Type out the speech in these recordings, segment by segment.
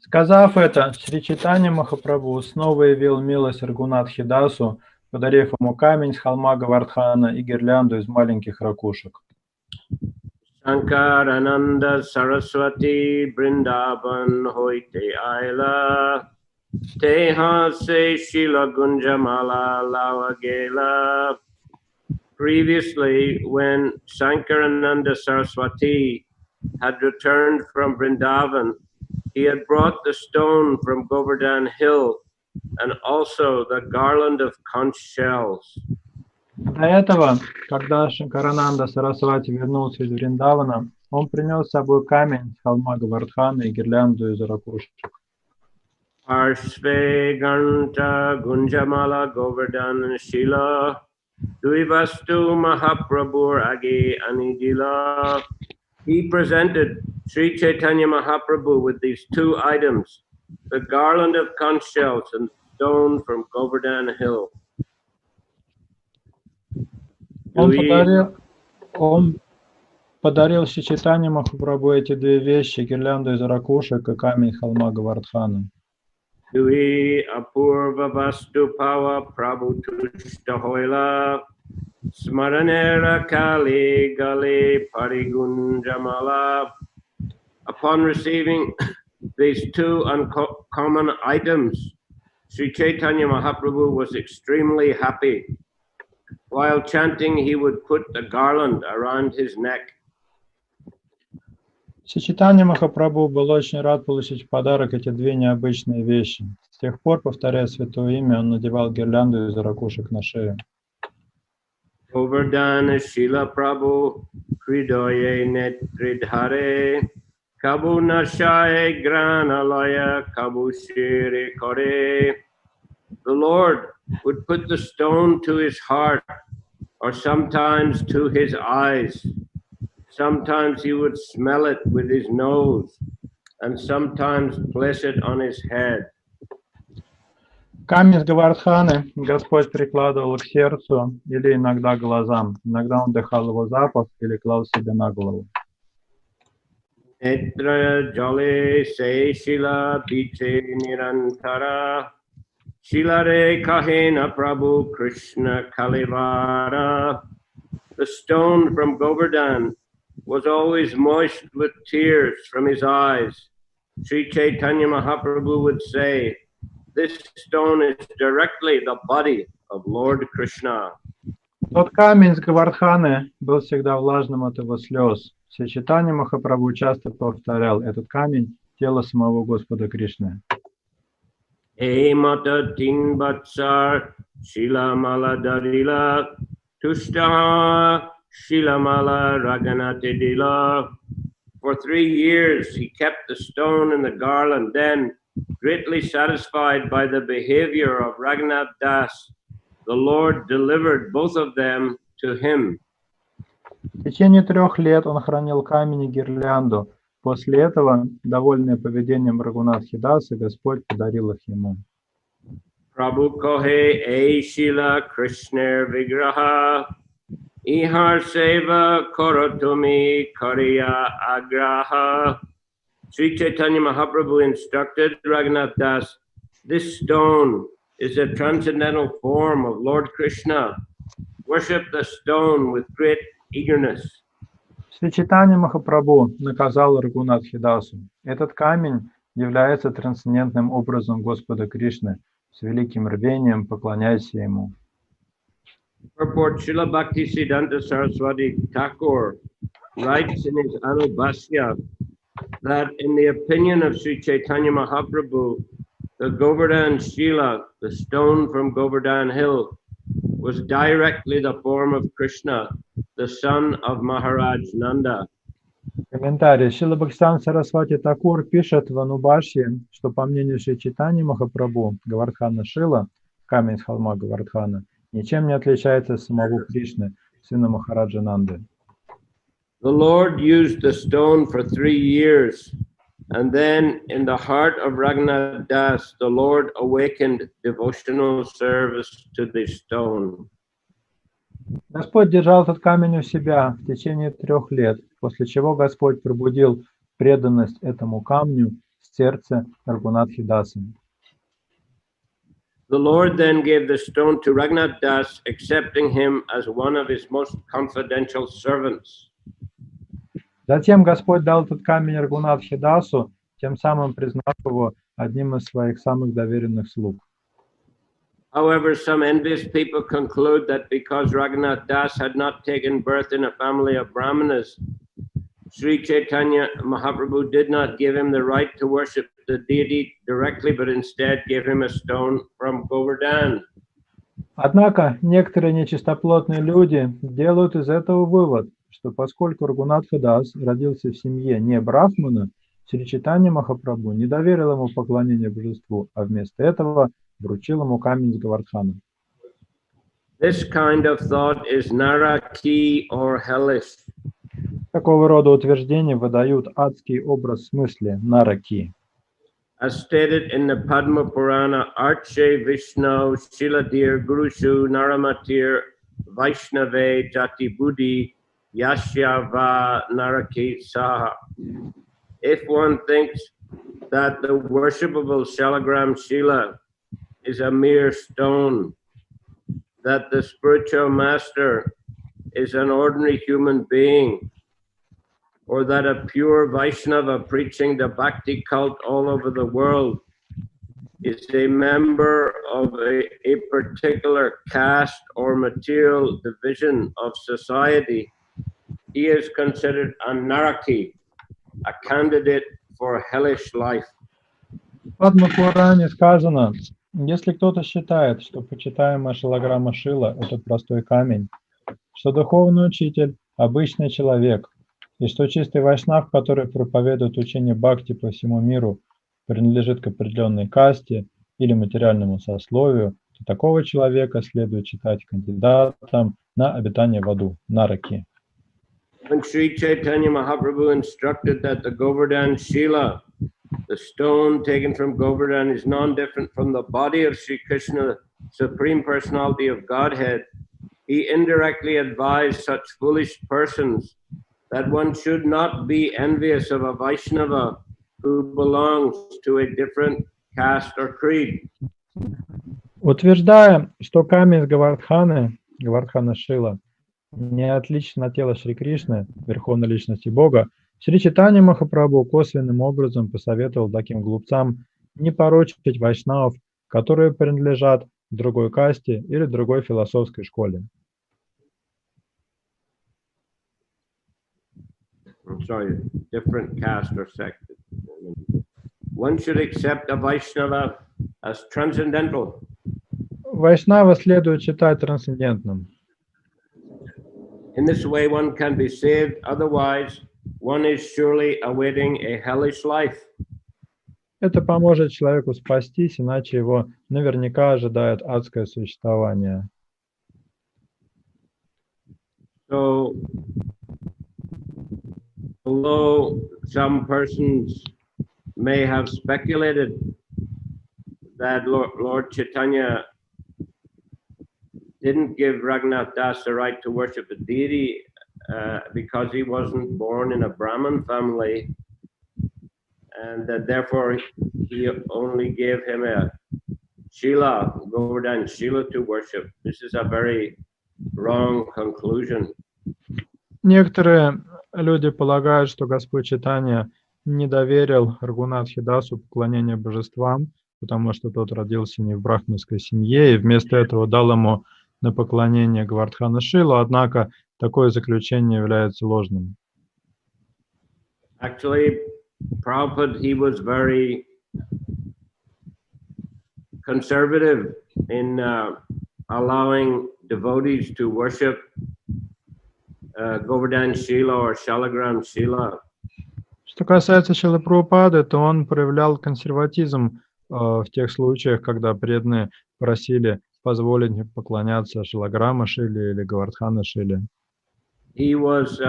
Сказав это, Шри Чайтанья Махапрабху снова явил милость Рагунатхидасу, подарив ему камень с холма Гавардхана и гирлянду из маленьких ракушек. Shankarananda Saraswati Brindavan Hoite Aila Teha Se Shila Gunjamala Lavagela. Previously, when Shankarananda Saraswati had returned from Vrindavan, he had brought the stone from Govardhan Hill and also the garland of conch shells. До этого, когда Шанкарананда Сарасвати вернулся из Вриндавана, он принес с собой камень с холма Гавардхана и гирлянду из ракушек. Parshve Ganta Gunjamala Govardhan Shila Duivastu Mahaprabhur Agi Anidila. He presented Sri Chaitanya Mahaprabhu with these two items, the garland of conch shells and stone from Govardhan Hill. Он подарил Шри Чайтанье Махапрабху эти две вещи, гирлянду из ракушек и камень холма Гавардхана. Dui Apurva Vastu Pava Prabhu Tushtahoila Smaranera Kali Gali Parigunjamala. Upon receiving these two uncommon items, Sri Chaitanya Mahaprabhu was extremely happy. While chanting, he would put the garland around his neck. Шри Чайтанья Махапрабху был очень рад получить в подарок эти две необычные вещи. С тех пор, повторяя святое имя, он надевал гирлянду из ракушек на шею. Govardhana Shila Prabhu Kridoye Netridhare Kabu Nashaye Granalaya Kabu Shiri Kore. The Lord would put the stone to his heart, or sometimes to his eyes. Sometimes he would smell it with his nose, and sometimes place it on his head. Камень с Гавардханы Господь прикладывал к сердцу или иногда к глазам. Иногда он вдыхал его запах или клал себе на голову. Netra jale se shila biche nirantara Shilare kahena Prabhu Krishna Kalivara. The stone from Govardhan was always moist with tears from his eyes. Sri Chaitanya Mahaprabhu would say, this stone is directly the body of Lord Krishna. Тот камень с Гавардханы был всегда влажным от его слез. Шри Чайтанья Махапрабху часто повторял, этот камень – тело самого Господа Кришны. Hey mata tin batsar Shila mala darila Tushtaha Shila mala raganate dila. For 3 years he kept the stone and the garland. Then, greatly satisfied by the behavior of Raghunath Das, the Lord delivered both of them to him. В течение 3 лет он хранил камень и гирлянду. После этого, довольный поведением Рагунатхидаса, Господь подарил их ему. Prabhu kohe e shila Krishna vigraha ihar seva korotumi kariya agraha. Sri Chaitanya Mahaprabhu instructed Raghunath Das, this stone is a transcendental form of Lord Krishna. Worship the stone with great eagerness. Шри Чайтанья Махапрабху наказал Рагунатхидасу. Этот камень является трансцендентным образом Господа Кришны. С великим рвением поклоняйся ему. Purport Srila Bhaktisiddhanta Saraswati Thakur writes in his Anubhasya that in the opinion of Sri Chaitanya Mahaprabhu, the Govardhan Shila, the stone from Govardhan Hill, was directly the form of Krishna, the son of Maharaj Nanda. Комментарий. Шрила Бхактисиданта Сарасвати Такур пишет в Анубхашье, что по мнению Шри Чайтаньи Махапрабху, Гавардхана Шила, камень с холма Гавардхана, ничем не отличается от самого Кришны, сына Махараджа Нанды. The Lord used the stone for 3 years, and then in the heart of Raghunath Das, the Lord awakened devotional service to the stone. Господь держал этот камень у себя в течение 3 лет, после чего Господь пробудил преданность этому камню с сердце Рагунатхи Дасы. The Lord then gave the stone to Raghunath Das, accepting him as one of his most confidential servants. Затем Господь дал этот камень Рагунатхи Дасу, тем самым признав его одним из своих самых доверенных слуг. However, some envious people conclude that because Raghunath Das had not taken birth in a family of Brahmanas, Sri Chaitanya Mahaprabhu did not give him the right to worship the deity directly, but instead gave him a stone from Govardhan. Однако некоторые нечистоплотные люди делают из этого вывод, что поскольку Рагунатха Дас родился в семье не брахмана, Шри Чайтанья Махапрабху не доверил ему поклонение божеству, а вместо этого вручил ему камень с Говардхана. This kind of thought is naraki or hellish. Такого рода утверждения выдают адский образ в смысле нараки. As stated in the Padma Purana, Arche Vishnu Shiladir Gurushu Naramatir Vaishnave Jati Buddhi Yashyava Naraki Saha. If one thinks that the worshipable Shalagram Shila is a mere stone, that the spiritual master is an ordinary human being, or that a pure Vaishnava preaching the Bhakti cult all over the world is a member of a particular caste or material division of society, he is considered a naraki, a candidate for hellish life. В Падма-Пуране сказано, если кто-то считает, что почитаемая шилаграмма Шила – это простой камень, что духовный учитель – обычный человек, и что чистый вайшнав, который проповедует учение бхакти по всему миру, принадлежит к определенной касте или материальному сословию, то такого человека следует считать кандидатом на обитание в аду, нараки. When Sri Chaitanya Mahaprabhu instructed that the Govardhan Shila, the stone taken from Govardhan, is non-different from the body of Sri Krishna, Supreme Personality of Godhead, he indirectly advised such foolish persons that one should not be envious of a Vaishnava who belongs to a different caste or creed. Утверждая, что камень с Говардханы, Говардхана Шила, не отличен от тела Шри Кришны, Верховной Личности Бога, Шри Чайтанья Махапрабху косвенным образом посоветовал таким глупцам не порочить вайшнавов, которые принадлежат другой касте или другой философской школе. I'm sorry, different caste or sect. One should accept a Vaishnava as transcendental. Вайшнава следует считать трансцендентным. In this way, one can be saved. Otherwise, one is surely awaiting a hellish life. Это поможет человеку спастись, иначе его наверняка ожидает адское существование. So, although some persons may have speculated that Lord Chaitanya didn't give Raghunath Das the right to worship the deity because he wasn't born in a Brahmin family, and that therefore he only gave him a Shila, Govardhan Shila to worship. This is a very wrong conclusion. Некоторые люди полагают, что Господь Чайтанья не доверил Рагунатхе Дасу поклонение божествам, потому что тот родился не в брахманской семье, и вместо этого дал ему на поклонение Говардхана Шилу, однако такое заключение является ложным. Actually, Prabhupada, he was very conservative in allowing devotees to worship Govardhan Shila or Shalagram Shila. Что касается Шрилы Прабхупады, то он проявлял консерватизм в тех случаях, когда преданные просили позволить поклоняться Шилаграма Шиле или Говардхана Шиле. He was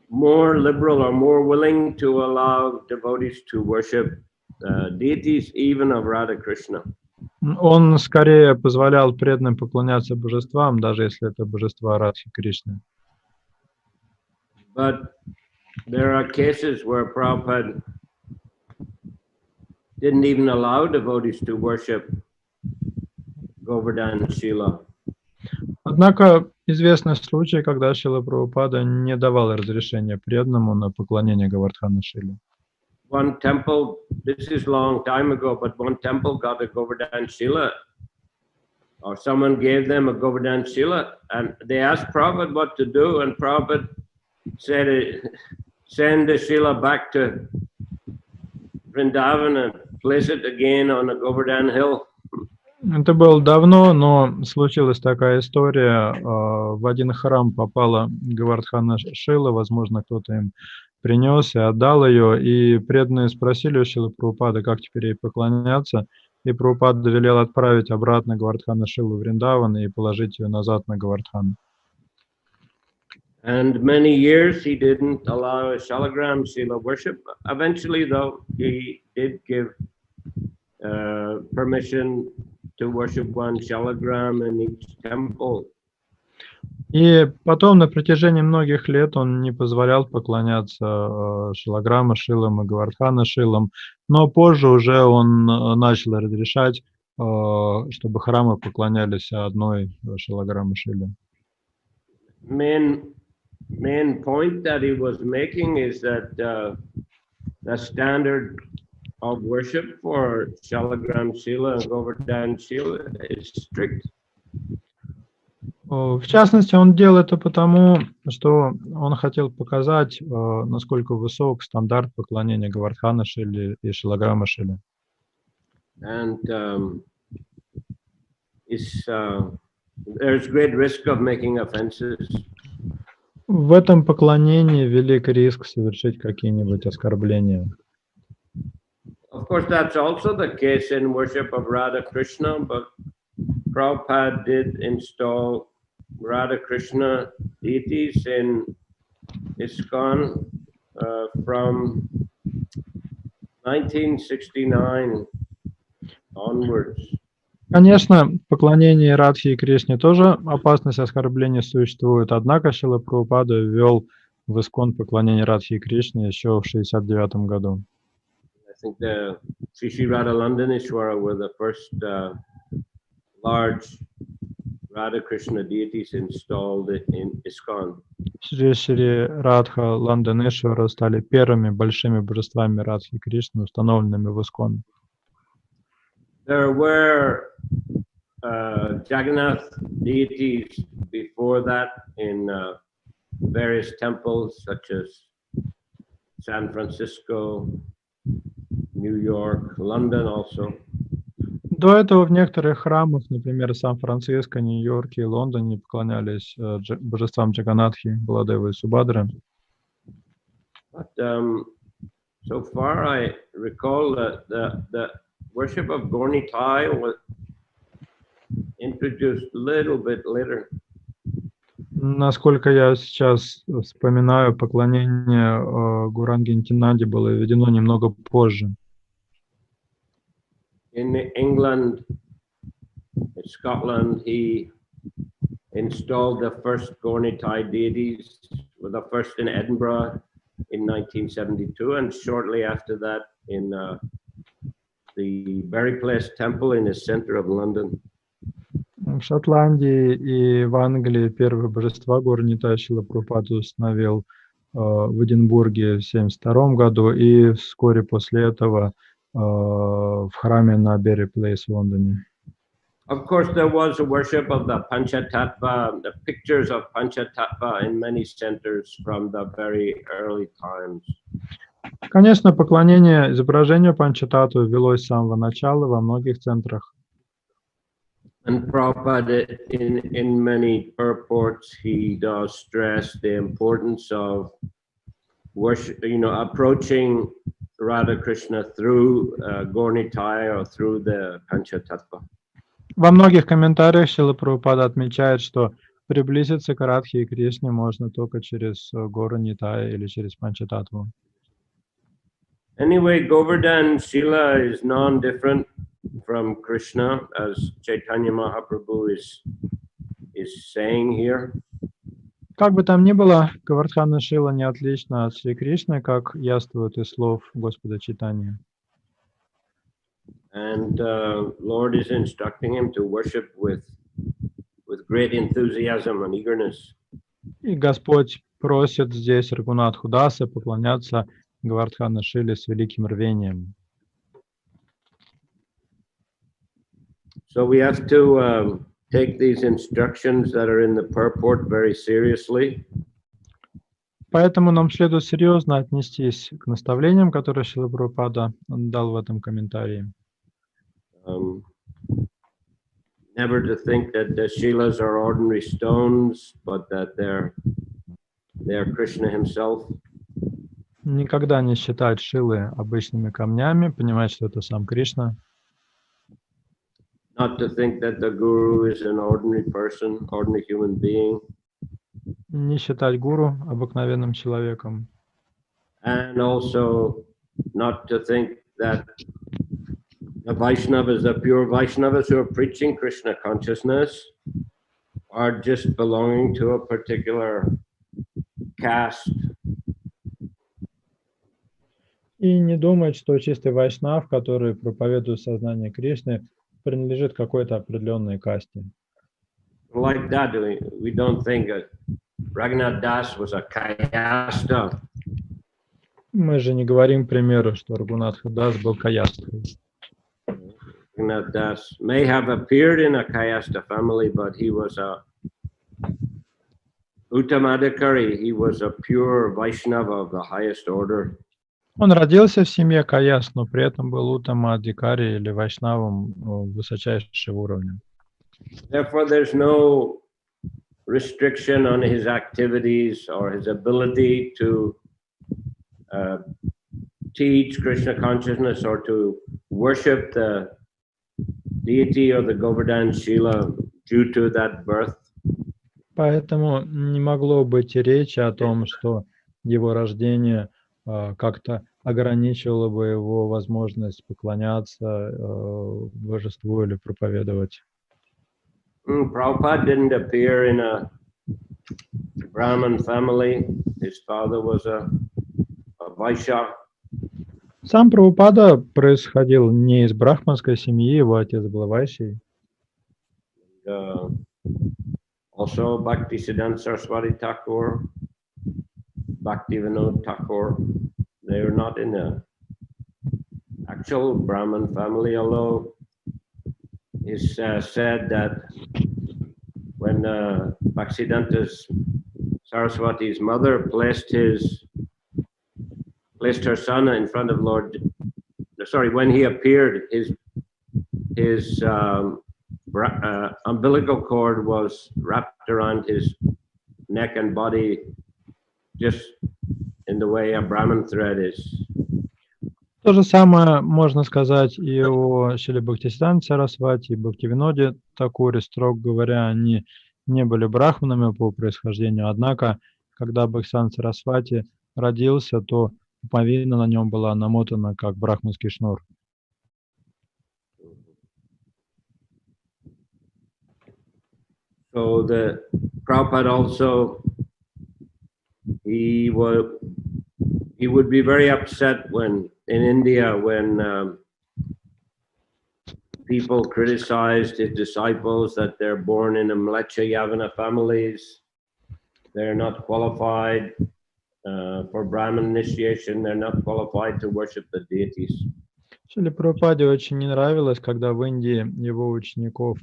more liberal or more willing to allow devotees to worship deities, even of Radha Krishna. Он скорее позволял преданным поклоняться божествам, даже если это божества Радхи Кришны. But there are cases where Prabhupada didn't even allow devotees to worship Govardhan Shila. Однако известны случаи, когда Шрила Прабхупада не давал разрешения преданному на поклонение Говардхана Шиле. One temple, this is long time ago, but one temple got a Govardhan Shila, or someone gave them a Govardhan Shila, and they asked Prabhupada what to do, and Prabhupada said, send the Shila back to Vrindavan and place it again on a Govardhan hill. Это было давно, но случилась такая история. В один храм попала Говардхана Шила, возможно, кто-то им принес и отдал ее, и преданные спросили у Шрилы Прабхупады, как теперь ей поклоняться, и Прабхупада велел отправить обратно Говардхана Шилу в Вриндаван и положить ее назад на Говардхан. And many years he didn't allow a Shalagram Shila worship. Eventually, though, he did give permission to worship one Shalagram in each temple. И потом на протяжении многих лет он не позволял поклоняться Шилаграма Шилам и Говардхана Шилам, но позже уже он начал разрешать, чтобы храмы поклонялись одной Шилаграма Шиле. Main point that he was making is that the standard of worship for Shalagram Shila and Govardhan Shila is strict. В частности, он делал это потому, что он хотел показать, насколько высок стандарт поклонения Говардхана Шиле и Шилаграма Шиле. And there's great risk of making offenses. В этом поклонении велик риск совершить какие-нибудь оскорбления. Of course, that's also the case in worship of Radha Krishna, but Prabhupada did install Radha Krishna deities in ISKCON from 1969 onwards. Конечно, в поклонении Радхи и Кришне тоже опасность оскорбления существует, однако Шрила Прабхупада ввел в ИСККОН поклонение Радхи и Кришне еще в 1969 году. I think the Sri Sri Radha Landaneshwara were the first large Radha Krishna deities installed in ISKCON. Шри Шри Радха Ланданешвара стали первыми большими божествами Радхи и Кришны, установленными в ИСККОН. There were Jagannath deities before that in various temples such as San Francisco, New York, London also. До этого в некоторых храмах, например, в Сан-Франциско, Нью-Йорке и Лондоне, поклонялись божествам Джаганатхи, Баладевы и Субадры. But so far I recall that the worship of Gaura-Nitai was introduced a little bit later. Насколько я сейчас вспоминаю, поклонение Гауранги-Нитянанде было введено немного позже. In England, in Scotland, he installed the first Gaura-Nitai deities, the first in Edinburgh in 1972, and shortly after that in the Bury Place Temple in the center of London. В Шотландии и в Англии первые божества Гаура-Нитай Шрила Прабхупада установил в Эдинбурге в 1972 году и вскоре после этого в храме на Bury Place в Лондоне. Of course, there was a worship of the Panchatattva, the pictures of Panchatattva in many centers from the very early times. Конечно, поклонение изображению Панчататтвы велось с самого начала во многих центрах. And Prabhupada, in many purports, he does stress the importance of worship, approaching Radha Krishna through Gaura-Nitai or through the Panchatattva. Во многих комментариях Шрила Прабхупада отмечает, что приблизиться к Радхе и Кришне можно только через Гаура-Нитай или через Панчататтву. Anyway, Govardhan Shila is non-different from Krishna, as Chaitanya Mahaprabhu is saying here. Как бы там ни было, Говардхана Шила не отлична от Шри Кришны, как яствует из слов Господа Чайтаньи. And Lord is instructing him to worship with great enthusiasm and eagerness. И Господь просит здесь Рагунатху Даса поклоняться Гавардхана Шиле с великим рвением. So we have to take these instructions that are in the purport very seriously. Поэтому нам следует серьезно отнестись к наставлениям, которые Шрила Прабхупада дал в этом комментарии. Never to think that the Shilas are ordinary stones, but that they're Krishna himself. Никогда не считать Шилы обычными камнями, понимать, что это сам Кришна. Not to think that the Guru is an ordinary person, ordinary human being. Не считать гуру обыкновенным человеком. And also not to think that the Vaishnavas, the pure Vaishnavas who are preaching Krishna consciousness, are just belonging to a particular caste. И не думать, что чистый вайшнав, который проповедует сознание Кришны, принадлежит какой-то определенной касте. Like that, we don't think that Raghunath Das was a kayasta. Мы же не говорим, к примеру, что Рагунатх Дас был каястой. Raghunath Das may have appeared in a kayasta family, but he was a Uttamadikari. He was a pure Vaishnava of the highest order. Он родился в семье каяст, но при этом был Уттамадикари или вайшнавом высочайшего уровня. Therefore, there's no restriction on his activities or his ability to teach Krishna consciousness or to worship the deity or the Govardhan Shila due to that birth. Поэтому не могло быть и речи о том, что его рождение как-то ограничивало бы его возможность поклоняться божеству или проповедовать. Prabhupada didn't appear in a Brahmin family. His father was a Vaishya. Сам Прабхупада происходил не из брахманской семьи, его отец был вайшей. Also Bhaktisiddhanta Saraswati Thakur, Bhaktivinoda Thakur, they were not in a actual Brahmin family, although it's said that when Bhaktisiddhanta Saraswati's mother placed her son in front of when he appeared, his umbilical cord was wrapped around his neck and body just in the way a Brahmin thread is. То же самое можно сказать и о Шриле Бхактисиданте Сарасвати и Бхактивиноде Такуре. Строго говоря, они не были брахманами по происхождению, однако, когда Бхактисиданта Сарасвати родился, то пуповина на нем была намотана как брахманский шнур. So the Prabhupada also, he would be very upset when in India when people criticized his disciples that they're born in Mlecha Yavana families, they're not qualified for Brahmin initiation, they're not qualified to worship the deities. Шриле Прабхупаде очень не нравилось, когда в Индии его учеников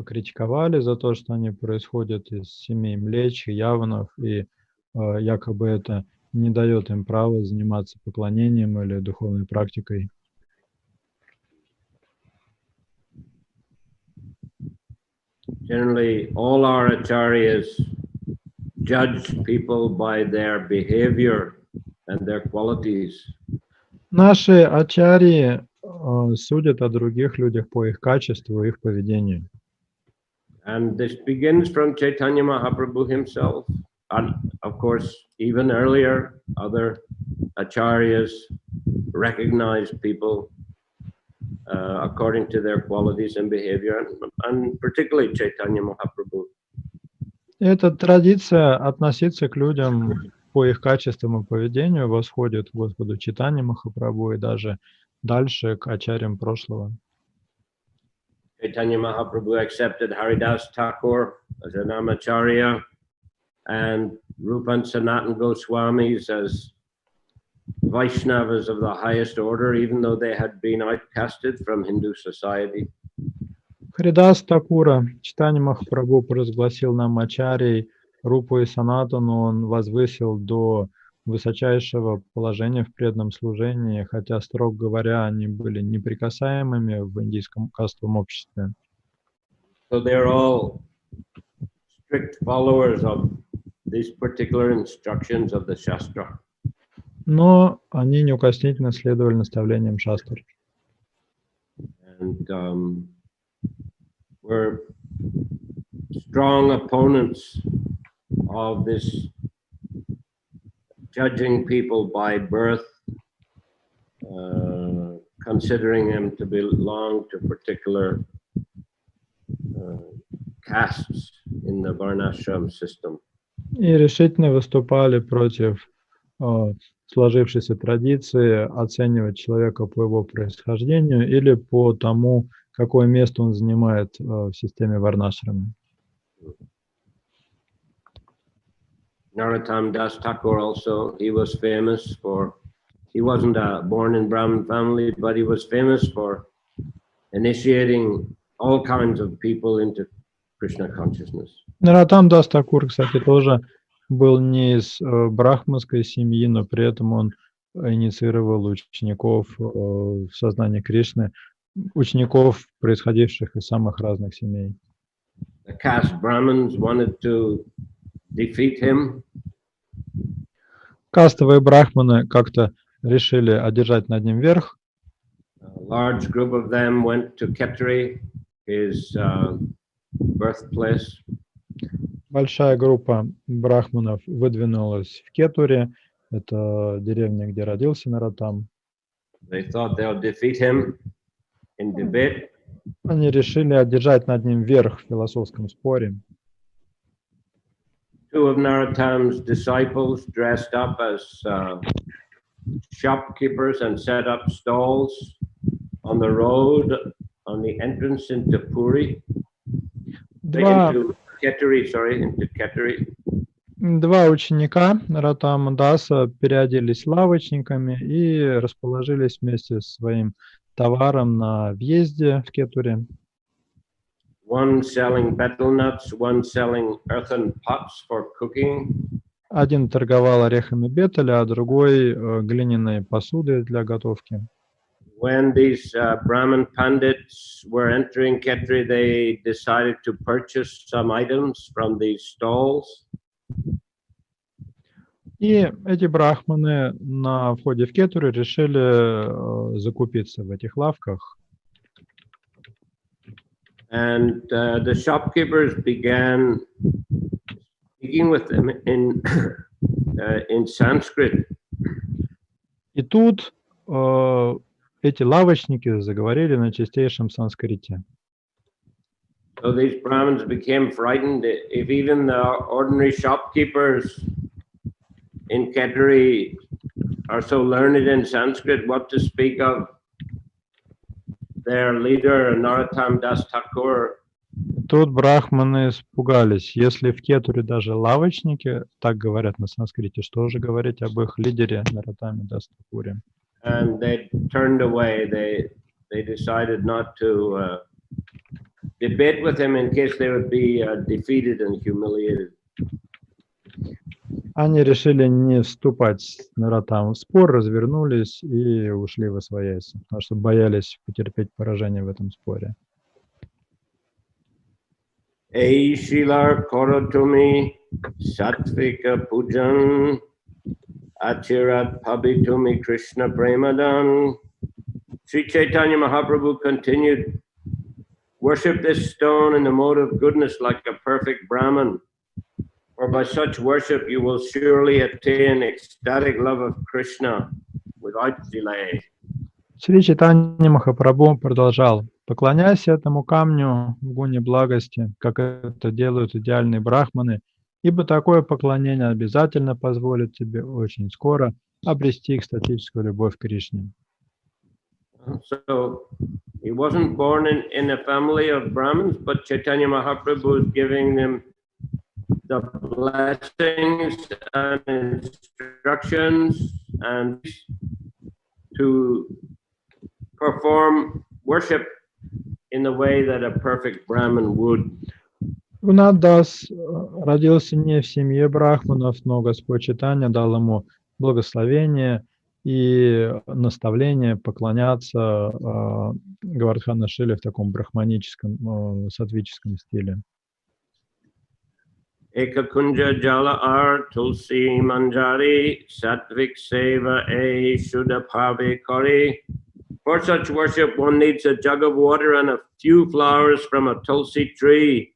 критиковали за то, что они происходят из семей Млеч, Яванов, и якобы это не дает им права заниматься поклонением или духовной практикой. Generally, all our acharyas judge people by their behavior and their qualities. Наши ачарьи судят о других людях по их качеству и их поведению. And this begins from Chaitanya Mahaprabhu himself. And of course, even earlier, other acharyas recognized people according to their qualities and behavior, and particularly Chaitanya Mahaprabhu. Эта традиция относиться к людям по их качествам и поведению восходит к Господу Чайтанье Махапрабху, и даже дальше к ачарьям прошлого. Chaitanya Mahaprabhu accepted Haridas Thakur as an Amacharya and Rupa and Sanatan Goswamis as Vaishnavas of the highest order, even though they had been outcasted from Hindu society. Харидас Такура, Чайтанья Махапрабху провозгласил нам ачарьей, Рупу и Санатану он возвысил до высочайшего положения в преданном служении, хотя, строго говоря, они были неприкасаемыми в индийском кастовом обществе. So they're all strict followers of these particular instructions of the Shastra. Но они неукоснительно следовали наставлениям шастр. And were strong opponents of this judging people by birth, considering them to belong to particular castes in the Varnashram system. И решительно выступали против сложившейся традиции оценивать человека по его происхождению или по тому, какое место он занимает в системе Варнашрама. Narottam Das Thakur also, he was famous for, he wasn't born in Brahmin family, but he was famous for initiating all kinds of people into Krishna consciousness. Нароттам Дас Такур, кстати, тоже был не из брахманской семьи, но при этом он инициировал учеников в сознание Кришны, учеников, происходивших из самых разных семей. The caste Brahmins wanted to defeat him. Кастовые брахманы как-то решили одержать над ним верх. A large group of them went to Ketri, his birthplace. Большая группа брахманов выдвинулась в Кетуре, это деревня, где родился Нароттам. They thought they'll defeat him in debate. Они решили одержать над ним верх в философском споре. Two of Narottam's disciples dressed up as shopkeepers and set up stalls on the road on the entrance into Puri. Into Ketri. Два ученика Нароттама Даса переоделись лавочниками и расположились вместе со своим товаром на въезде в Кетуре. One selling betel nuts, one selling earthen pots for cooking. Один торговал орехами бетеля, а другой глиняной посудой для готовки. When these Brahmin Pandits were entering Ketri, they decided to purchase some items from these stalls. И эти брахманы на входе в Кетуру решили закупиться в этих лавках. And the shopkeepers began speaking with them in Sanskrit. И тут эти лавочники заговорили на чистейшем санскрите. So these Brahmins became frightened. If even the ordinary shopkeepers in Ketri are so learned in Sanskrit, what to speak of their leader, Narottam Das Thakur. Тут брахманы испугались. Если в Кетуре даже лавочники так говорят на санскрите, что же говорить об их лидере Нароттаме Дас Такуре? And they turned away. They decided not to debate with him in case they would be defeated and humiliated. Они решили не вступать с Нароттамом в спор, развернулись и ушли восвояси, потому что боялись потерпеть поражение в этом споре. Ei Shilar Korotumi Satvika Pujan Achirat Pabitumi Krishna Premadan. Sri Chaitanya Mahaprabhu continued, worship this stone in the mode of goodness like a perfect Brahman, for by such worship you will surely attain ecstatic love of Krishna without delay. Шри Чайтанья Махапрабху продолжал: «Поклоняйся этому камню в гуне благости, как это делают идеальные брахманы, ибо такое поклонение обязательно позволит тебе очень скоро обрести экстатическую любовь к Кришне». So he wasn't born in a family of Brahmins, but Chaitanya Mahaprabhu is giving them the blessings and instructions and to perform worship in the way that a perfect Brahmin would. Рагунат Дас родился не в семье брахманов, но Господь Чайтанья дал ему благословение и наставление поклоняться Говардхана Шиле в таком брахманическом, сатвическом стиле. Eka kunja jala ar tulsi manjari satvik seva e shuddha bhave kari. For such worship, one needs a jug of water and a few flowers from a tulsi tree.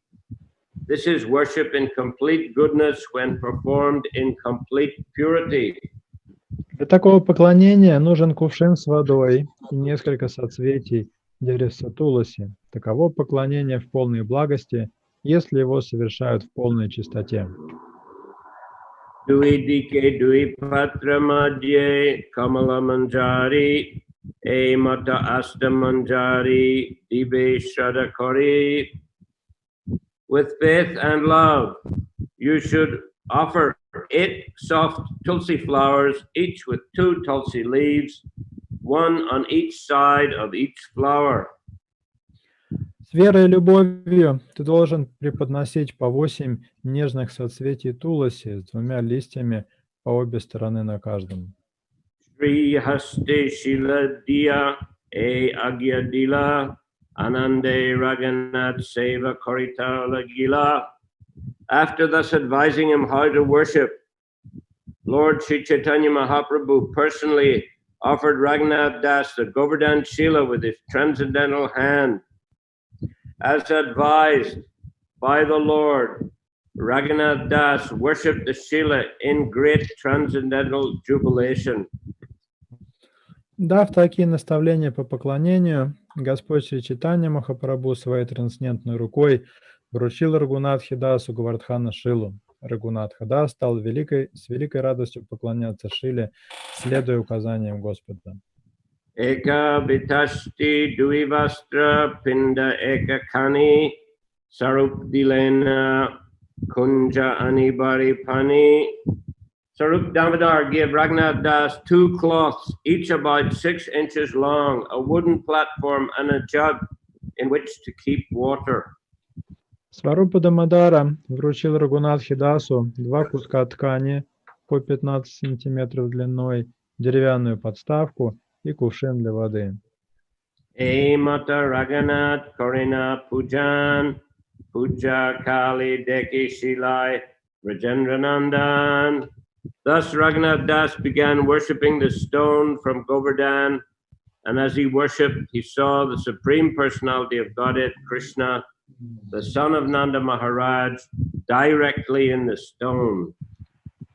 This is worship in complete goodness when performed in complete purity. Для такого поклонения нужен кувшин с водой и несколько соцветий деревца туласи. Таково поклонение в полной благости, если его совершают в полной чистоте. Dui dike dui patra madhye kamala manjari e mata asta manjari dibe shraddha kari. With faith and love, you should offer 8 soft tulsi flowers, each with 2 tulsi leaves, 1 on each side of each flower. С верой и любовью ты должен преподносить по 8 нежных соцветий туласи с 2 листьями по обе стороны на каждом. Shri haste shila diya e agya dila anande raghunath seva karita lagila. After thus advising him how to worship, Lord Sri Chaitanya Mahaprabhu personally offered Raghunath Das the Govardhan Shila with his transcendental hand. As advised by the Lord, Raghunath Das worshipped the Shila in great transcendental jubilation. Дав такие наставления по поклонению, Господь Шри Чайтанья Махапрабху своей трансцендентной рукой вручил Рагунатхе Дасу Говардхана Шилу. Рагунатха Дас стал с великой радостью поклоняться Шиле, следуя указаниям Господа. Eka vitashti duivastra pinda eka kani sarup dilena kunja anibari pani. Sarup Damodar gave Raghunath Das 2 cloths, each about 6 inches long, a wooden platform and a jug in which to keep water. Сварупа Дамодара вручил Рагунатхе Дасу 2 куска ткани по 15 сантиметров длиной, деревянную подставку и кувшин для воды. E mata Raghunath Korina Pujan Puja Kali Deki Shilai Rajendranandan. Thus Raghunath Das began worshipping the stone from Govardhan, and as he worshipped, he saw the Supreme Personality of Godhead, Krishna, the son of Nanda Maharaj, directly in the stone.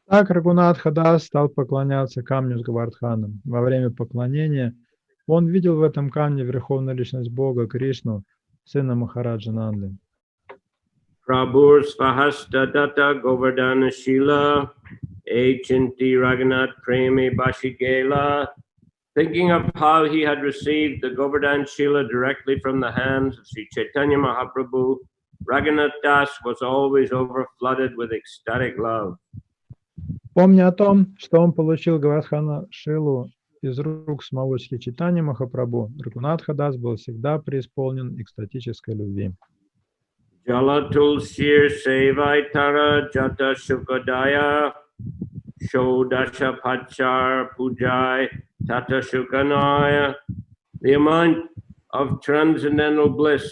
Так Рагунатха Дас стал поклоняться камню с Говардханом. Во время поклонения он видел в этом камне верховную личность Бога, Кришну, сына Махараджа Нанды. Prabhur Svahasta Datta Govardhana Shila Chinti Raghunath Premi Bashigela. Thinking of how he had received the Govardhan Shila directly from the hands of Sri Chaitanya Mahaprabhu, Raghunath Das was always overflooded with ecstatic love. Помня о том, что он получил Говардхана Шилу из рук самого Шри Чайтаньи Махапрабху, Рагунатха Дас был всегда преисполнен экстатической любви. Jalatul Shir Sevaitara Jata Shukadaya Shodasha Pachar Pujai Tata Shukanaya. The amount of transcendental bliss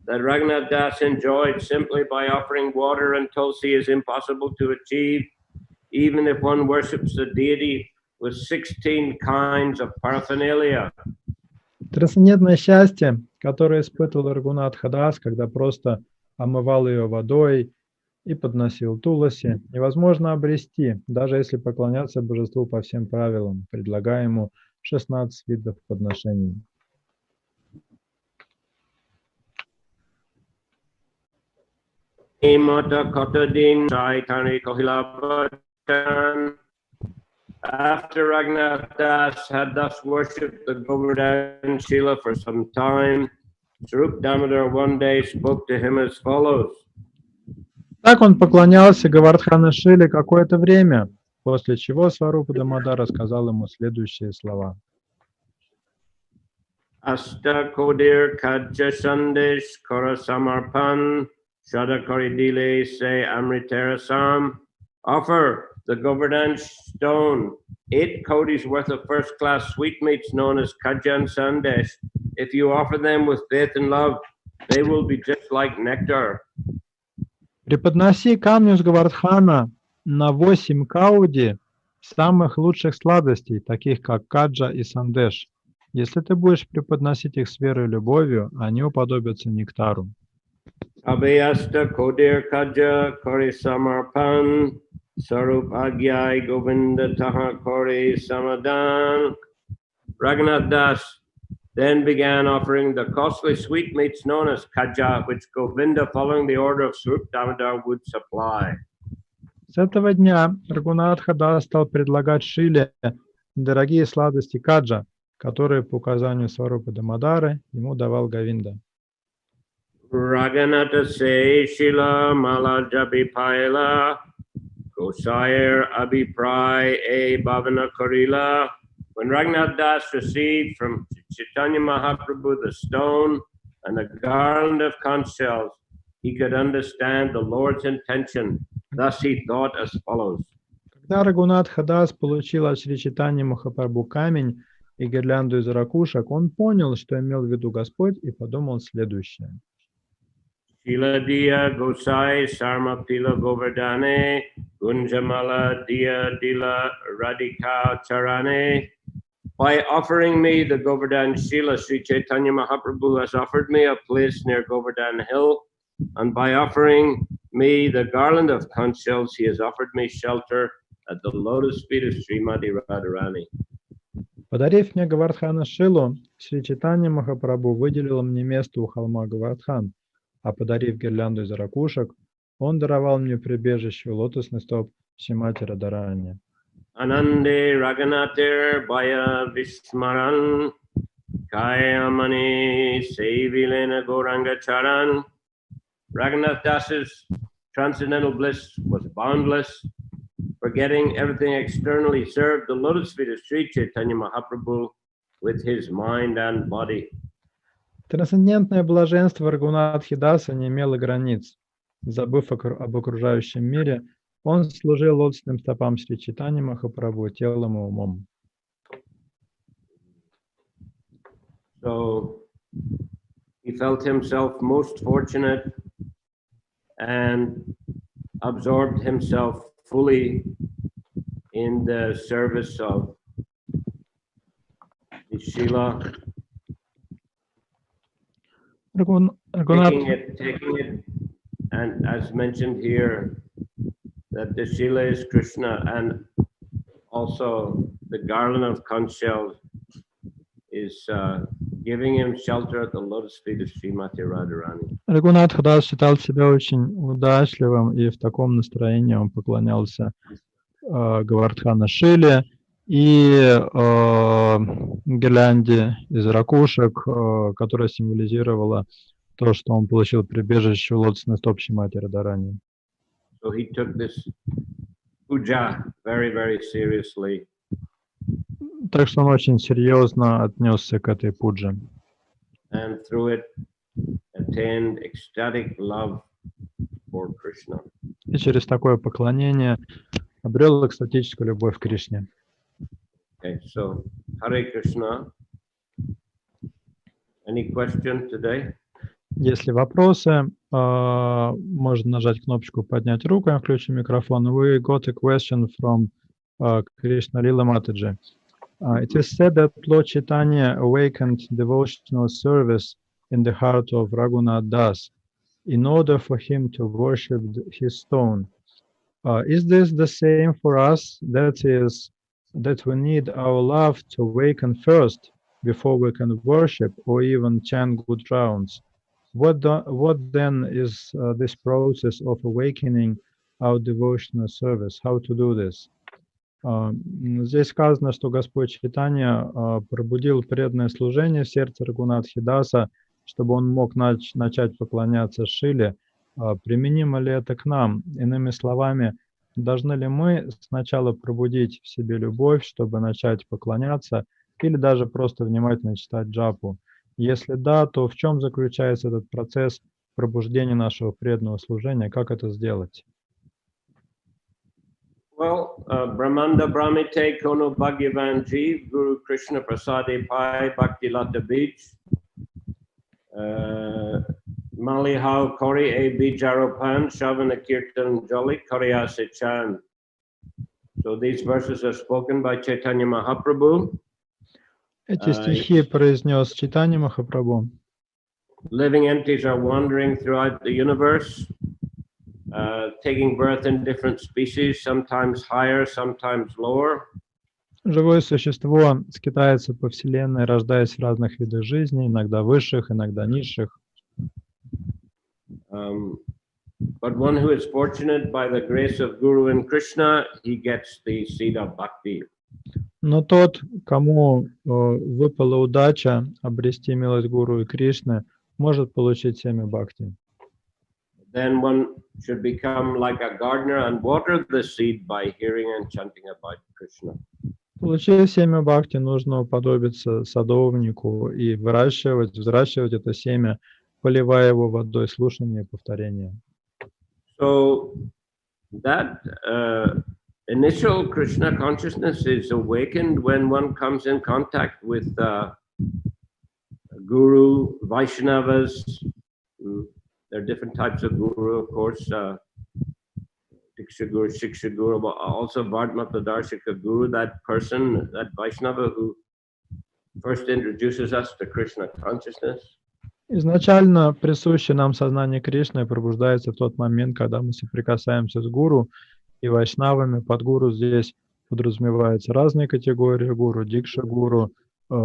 that Raghunath Das enjoyed simply by offering water and tulsi is impossible to achieve, even if one worships the deity with 16 kinds of paraphernalia. Трансцендентное счастье, которое испытывал Рагунатха Дас, когда просто омывал ее водой и подносил туласи, невозможно обрести, даже если поклоняться божеству по всем правилам, предлагая ему 16 видов подношений. After Raghunath Das had thus worshipped the Govardhan Shila for some time, Swarup Damodar one day spoke to him as follows. Так он поклонялся Говардхана Шиле какое-то время, после чего Сварупа Дамодар рассказал ему следующие слова. Asta Kodir Kajja Sandesh Kora Samarpan Shada Koridile Se Amriterasam. Offer the Govardhan stone, 8 kodis worth of first-class sweetmeats known as Kajja and Sandesh. If you offer them with faith and love, they will be just like nectar. Преподноси камню с Говардхана на 8 кауди самых лучших сладостей, таких как каджа и сандеш. Если ты будешь преподносить их с верой и любовью, они уподобятся нектару. Abhyasta Kodir Kajja Kori Samarpan Sarup Agyai Govinda Taha Kori Samadan. Raghunath Das then began offering the costly sweetmeats known as Kajja, which Govinda, following the order of Swarup Damodar, would supply. С этого дня Рагунатха Дас стал предлагать Шиле дорогие сладости каджа, которые по указанию Сварупы Дамодары ему давал Говинда. Raghunatha Se Shila Mala Jabi Paila Gosair Abhipray E Bhavana Karila. When Raghunath Das received from Chaitanya Mahaprabhu the stone and a garland of conch shells, he could understand the Lord's intention. Thus he thought as follows. Когда Рагунатха Дас получил от Шри Чайтаньи Махапрабху камень и гирлянду из ракушек, он понял, что имел в виду Господь, и подумал следующее. Shila Diya Gosai Sarma Pila Govardhane Gunjamala Diya Dila Radhika Charane. By offering me the Govardhan Shila, Sri Chaitanya Mahaprabhu has offered me a place near Govardhan Hill, and by offering me the garland of conch shells, he has offered me shelter at the lotus feet of Srimati Radharani. Подарив мне Говардхана Шилу, Шри Чайтанья Махапрабху выделил мне место у холма Говардхан, а подарив гирлянду из ракушек, он даровал мне прибежище у лотосных стоп Шримати Радharani. Anande Raghunathir Baya Vismaran Kayamani Sevilena Goranga Charan. Raghunath Das's transcendental bliss was boundless. Forgetting everything external, he served the lotus feet of Sri Chaitanya Mahaprabhu with his mind and body. Трансцендентное блаженство Рагунатхи Даса не имело границ. Забыв об окружающем мире, он служил лотосным стопам Шри Чайтаньи Махапрабху телом и умом. So he felt himself most fortunate and absorbed himself fully in the service of the Shila, taking it, and as mentioned here, that the Shila is Krishna, and also the garland of conch shells is giving him shelter at the lotus feet of Srimati Radharani. Рагунатха Дас считал себя очень удачливым, и в таком настроении он поклонялся Говардхана Шиле и гирлянде из ракушек, которая символизировала то, что он получил прибежище у лотосной стоп Шримати Радharani. So he took this puja very, very seriously. Так что он очень серьезно отнесся к этой пудже. And through it attained ecstatic love for Krishna. И через такое поклонение обрел экстатическую любовь к Кришне. Okay, so Hare Krishna. Any question today? Если вопросы, можно нажать кнопочку «Поднять руку», я включу микрофон. We got a question from Krishna Lila Mataji. It is said that Lord Chaitanya awakened devotional service in the heart of Raghunath Das in order for him to worship his stone. Is this the same for us? That is, that we need our love to awaken first before we can worship or even chant good rounds. What then is this process of awakening our devotional service? How to do this? Здесь сказано, что Господь Чайтанья пробудил преданное служение в сердце Рагунатхи Даса, чтобы он мог начать поклоняться Шиле. Применимо ли это к нам? Иными словами, должны ли мы сначала пробудить в себе любовь, чтобы начать поклоняться, или даже просто внимательно читать джапу? Если да, то в чем заключается этот процесс пробуждения нашего преданного служения? Как это сделать? Well, Brahmanda Brahmite Kono Bhagyavanji, Guru Krishna Prasade Pai Bhakti Lata Beach, Malihao Kori A Bijaropan, Shavana Kirtan Jolly Koryase Chan. So these verses are spoken by Chaitanya Mahaprabhu. Эти стихи произнес Чайтанья Махапрабху. Living entities are wandering throughout the universe, taking birth in different species, sometimes higher, sometimes lower. Живое существо скитается по Вселенной, рождаясь в разных видах жизни, иногда высших, иногда низших. But one who is fortunate by the grace of Guru and Krishna, he gets the seed of bhakti. Но тот, кому выпала удача обрести милость Гуру и Кришны, может получить семя бхакти. Then one should become like a gardener and water the seed by hearing and chanting about Krishna. Получив семя бхакти, нужно уподобиться садовнику и взращивать это семя, поливая его водой слушания и повторения. So that initial Krishna consciousness is awakened when one comes in contact with Guru, Vaishnavas. There are different types of Guru, of course. Diksha Guru, Shiksha Guru, but also Vardmata Darshika Guru, that person, that Vaishnava who first introduces us to Krishna consciousness. Изначально присущее нам сознание Кришны пробуждается в тот момент, когда мы соприкасаемся с гуру и вайшнавами. Под гуру здесь подразумеваются разные категории гуру: Дикша гуру,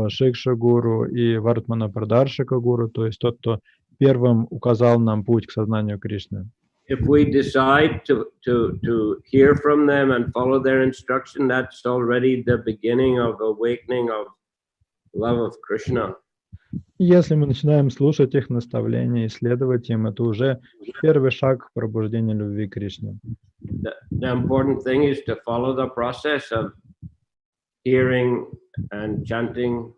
Шикша гуру и Вартмана Прадаршика гуру, то есть тот, кто первым указал нам путь к сознанию Кришны. If we decide to hear from them and follow their instruction, that's already the beginning of awakening of love of Krishna. Если мы начинаем слушать их наставления и следовать им, это уже первый шаг к пробуждению любви к Кришне. The important thing is to follow the process of hearing and chanting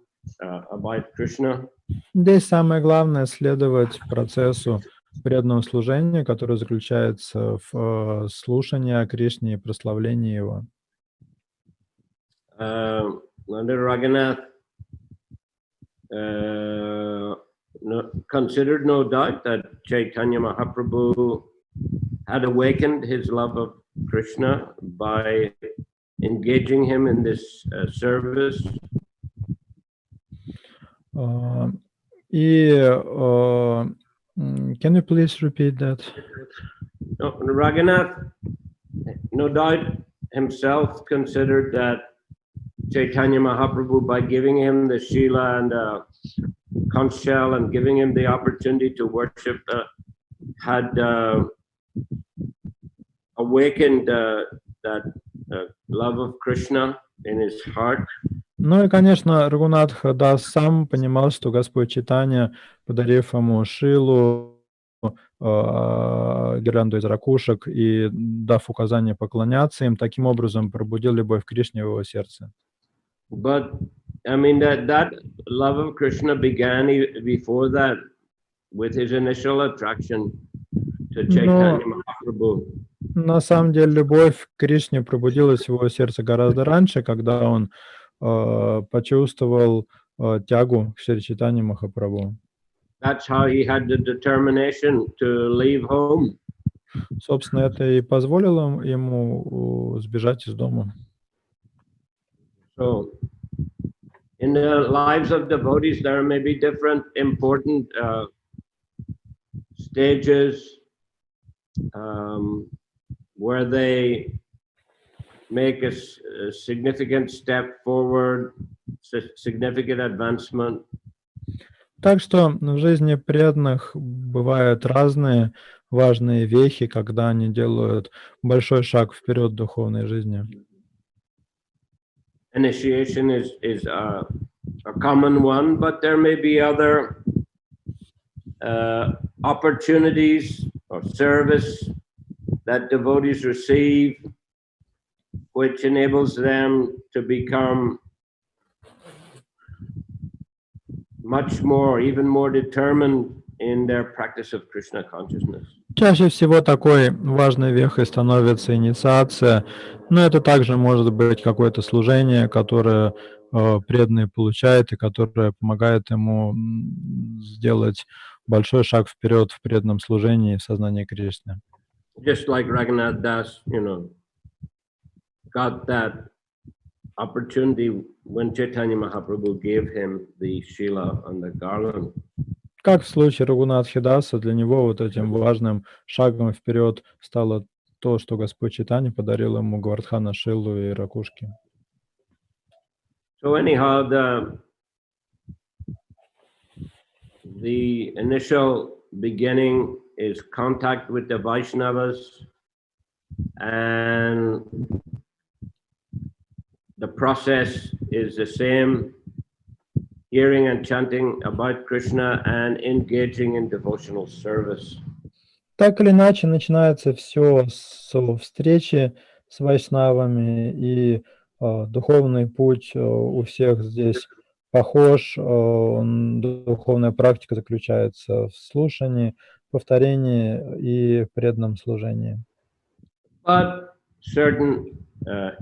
about Krishna. Здесь самое главное — следовать процессу преданного служения, который заключается в слушании о Кришне и прославлении его. Raghunath considered no doubt that Chaitanya Mahaprabhu had awakened his love of Krishna by engaging him in this service. Can you please repeat that? No, Raghunath, no doubt himself considered that Chaitanya Mahaprabhu, by giving him the Shila and conch shell and giving him the opportunity to worship, had awakened that love of Krishna in his heart. Ну и, конечно, Рагунатха Дас сам понимал, что Господь Чайтанья, подарив ему Шилу, гирлянду из ракушек и дав указание поклоняться им, таким образом пробудил любовь к Кришне в его сердце. But I mean that love of Krishna began before that with his initial attraction to Chaitanya Mahaprabhu. На самом деле любовь к Кришне пробудилась в его сердце гораздо раньше, когда он почувствовал тягу к Шри Чайтанье Махапрабху. That's how he had the determination to leave home. Собственно, это и позволило ему сбежать из дома. So, in the lives of devotees, there may be different important stages where they make a significant step forward, significant advancement. Так что в жизни преданных бывают разные важные вехи, когда они делают большой шаг вперед в духовной жизни. initiation is a common one, but there may be other opportunities or service that devotees receive, which enables them to become much more, even more determined in their practice of Krishna consciousness. Чаще всего такой важной вехой становится инициация, но это также может быть какое-то служение, которое преданный получает и которое помогает ему сделать большой шаг вперед в преданном служении и в сознании Кришны. Just like Raghunath Das, got that opportunity when Chaitanya Mahaprabhu gave him the Shila and the garland. Как в случае Рагунатхи Даса, для него вот этим важным шагом вперед стало то, что Господь Чайтанья подарил ему Гавардхана Шилу и ракушки. So anyhow, the initial beginning is contact with the Vaishnavas, and the process is the same: hearing and chanting about Krishna and engaging in devotional service. Так или иначе, начинается все с встречи с вайшнавами, и духовный путь у всех здесь похож. Духовная практика заключается в слушании, повторении и преданном служении. But certain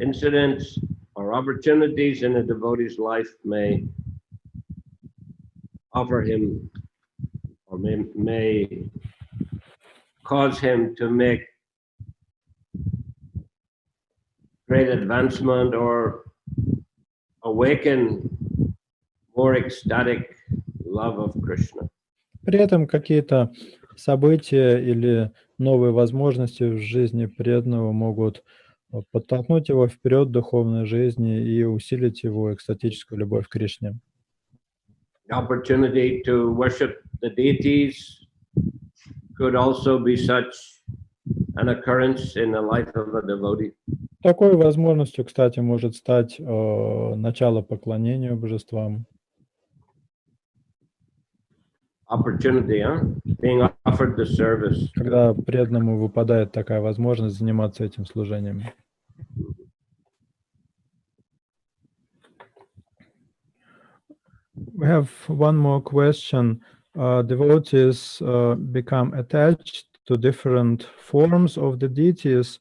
incidents or opportunities in a devotee's life may offer him or may cause him to make great advancement or awaken more ecstatic love of Krishna. При этом какие-то события или новые возможности в жизни преданного могут подтолкнуть его вперед в духовной жизни и усилить его экстатическую любовь к Кришне. Opportunity to worship the deities could also be such an occurrence in the life of a devotee. Такой возможностью, кстати, может стать начало поклонению божествам. Opportunity, being offered the service. Когда преданному выпадает такая возможность заниматься этим служением. We have one more question. Devotees become attached to different forms of the deities.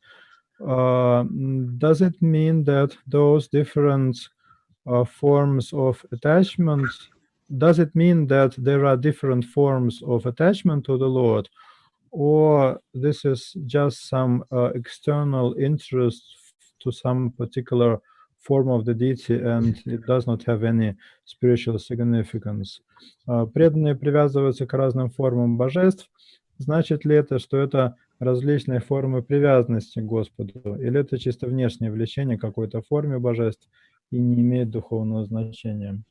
Does it mean that those different forms of attachment, does it mean that there are different forms of attachment to the Lord, or this is just some external interest to some particular form of the deity and it does not have any spiritual significance? Преданные привязываются к разным формам божеств. Значит ли это, что это различные формы привязанности к Господу, или это чисто внешнее влечение к какой-то форме божеств и не имеет духовного значения?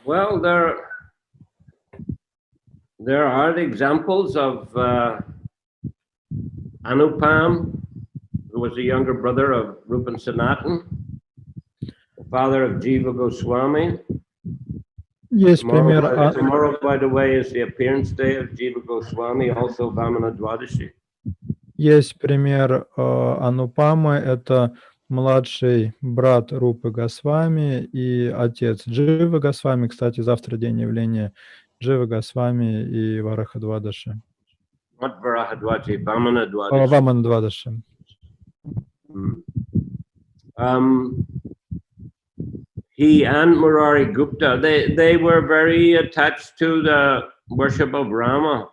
Well, there are examples of Anupam, who was the younger brother of Rupan Sanatan, the father of Jiva Goswami. Есть пример. Tomorrow, by the way, is the appearance day of Jiva Goswami, also Vamana Dwadashi. Есть пример Анупамы, это младший брат Рупы Госвами и отец Дживы Госвами. Кстати, завтра день явления Дживы Госвами и Варахадвадаши. Not Varahadwaji, Vamana Dwadashi. Вамана Двадаши. He and Murari Gupta, they were very attached to the worship of Rama.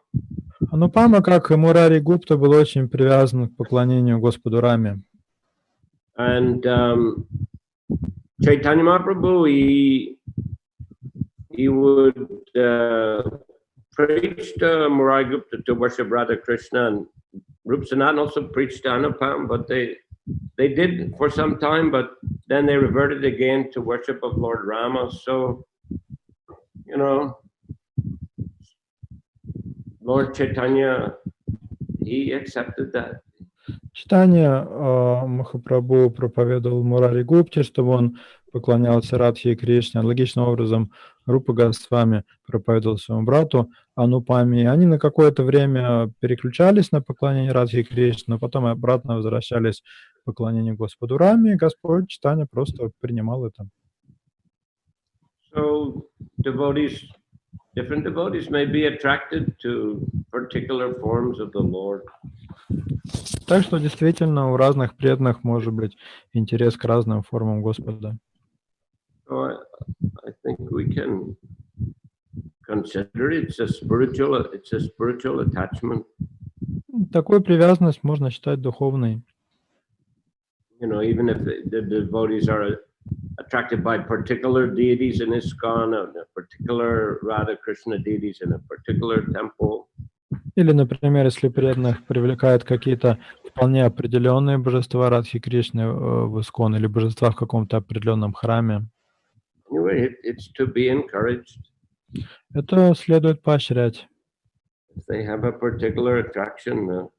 Анупама, как и Мурари Гупта, был очень привязан к поклонению Господу Раме. And Chaitanya Mahaprabhu, he would preach to Murari Gupta to worship Radha Krishna, and Rup Sanatan also preached to Anupam, but they did for some time, but then they reverted again to worship of Lord Rama. So, Lord Chaitanya, he accepted that. Читание Махапрабху проповедовал Мурари Гупте, чтобы он поклонялся Радхе и Кришне. Аналогичным образом Рупа Госвами проповедовал своему брату Анупами. И они на какое-то время переключались на поклонение Радхе и Кришне, но потом обратно возвращались к поклонению Господу Раме, и Господь Чайтанья просто принимал это. So different devotees may be attracted to particular forms of the Lord. Так что действительно у разных преданных может быть интерес к разным формам Господа. So I think we can consider it's a spiritual attachment. Такую привязанность можно считать духовной. You know, even if the devotees are attracted by particular deities in ISKCON, or particular Radha Krishna deities in a particular temple. Или, например, если преданных привлекают какие-то вполне определенные божества Радхи Кришны в Искон или божества в каком-то определенном храме, Anyway, it's to be encouraged. это следует поощрять. If they have a particular attraction,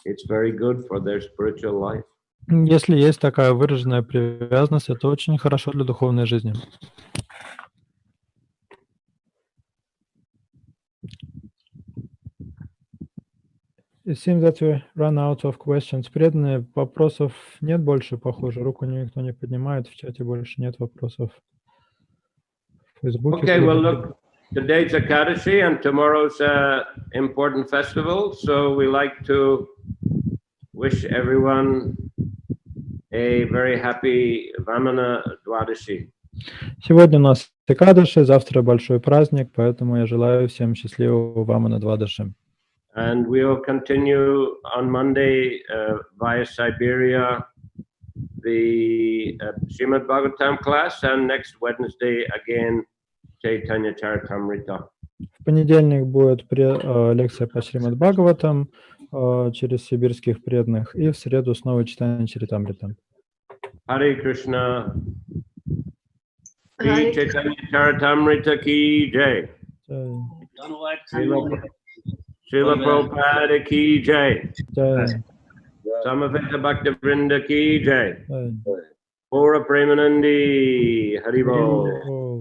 it's very good for their spiritual life. Если есть такая выраженная привязанность, это очень хорошо для духовной жизни. It seems that we run out of questions. Преданные, вопросов нет больше, похоже. Руку никто не поднимает, в чате больше нет вопросов. В Фейсбуке. Okay, well, look, today's Ekadashi and tomorrow's important festival, so we like to wish everyone a very happy Vamana Dwadashi. Сегодня у нас Экадаши, завтра большой праздник, поэтому я желаю всем счастливого Вамана Двадаши. And we will continue on Monday via Siberia, the Srimad Bhagavatam class, and next Wednesday again, Chaitanya Charitamrita. В понедельник будет лекция по Шримад Бхагаватам через сибирских преданных, и в среду снова читание Чаритамрита. Hare Krishna. Shri Chaitanya Charitamrita ki jai. Srila Prabhupada ki jai. Samaveta Bhakta Vrinda ki jai. Pura Premanandi Haribo.